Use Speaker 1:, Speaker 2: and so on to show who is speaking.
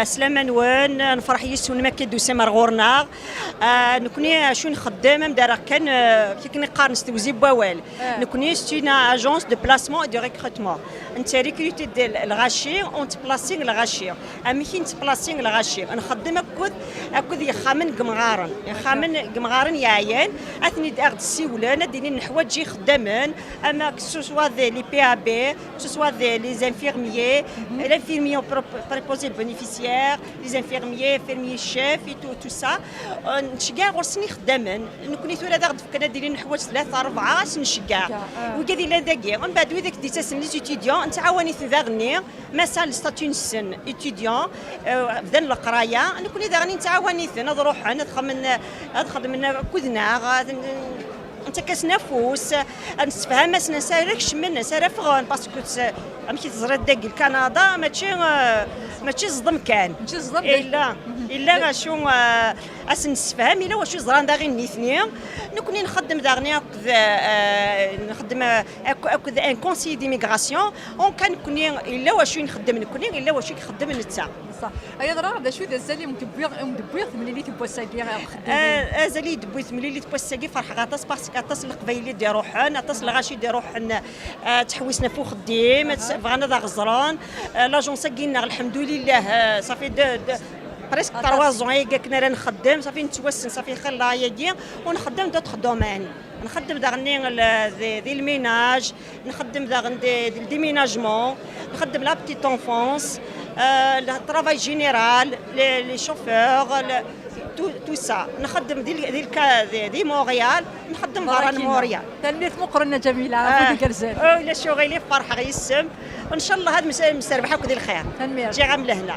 Speaker 1: سلامة نوان نفرح يسون ما كيدو سمر غورنا نكوني شو نخدم مدار كان كي نقارن ستوزي بوال نكوني ستينا اجونس دو بلاسمون دو ريكروتمون انت ريكروتي ديال الغاشي اون تبلاسينغ الغاشي امي كي تبلاسينغ الغاشي نخدم اكود يخامن قمغارن يعيان اثني داغ السيولان ديني نحواج جي خدامن اما كسوسوا لي بي ا بي كسوسوا لي زانفيرميي l'infirmier préposé le bénéficiaire, les infirmiers chefs et tout ça. نشجع ورسني خدامن نكوني ثورة داغ كنا دايرين حوايج 3 4 نشجع وكذي لا داكي ومن بعد وذاك ديت اسم لي ستوديون نتعاوني في داغني مثلا ستاتيو نسن ستوديون بدا القرايه نكوني داغني نتعاوني نروح نخدم كودنا انت كسنافوس نتفهم نساركش من سارفغون باسكو ماشي تزرد داك كندا ماشي صدم كان الا غاشو نسفهم الا واش زران داغي نيثني نكوني نخدم داغني نخدم ان كونسي ديميغراسيون اون كان كوني الا واش نخدم نكوني الا واش يخدم نتا
Speaker 2: صح ايا راه هذا شو زالي مدبويغ ملي تبوساكي
Speaker 1: ازالي دبويت ملي تبوساكي فرح غاطاس باسكو غاطاس القبايلي دي روحن غاطاس الغاشي دي روحن تحويسنا فوق خديم بغانا دا غزران لاجونس كينا الحمد لله صافي بريسك 3 زون كنا نخدم صافي نتوسن صافي خلا يدي ونخدم دوطخ دومين نخدم داغني دي الميناج نخدم داغني دي ديميناجمون نخدم لا بتيت انفونس الترافاي جينيرال لي شوفور تو سا نخدم دي مونريال نخدم برا مونريال
Speaker 2: تنيت مقرنه جميله عافاك كرزان
Speaker 1: لا شغلي فرحه غيسم ان شاء الله هاد مسربحه وكذا الخير
Speaker 2: تنمير
Speaker 1: جي غام لهنا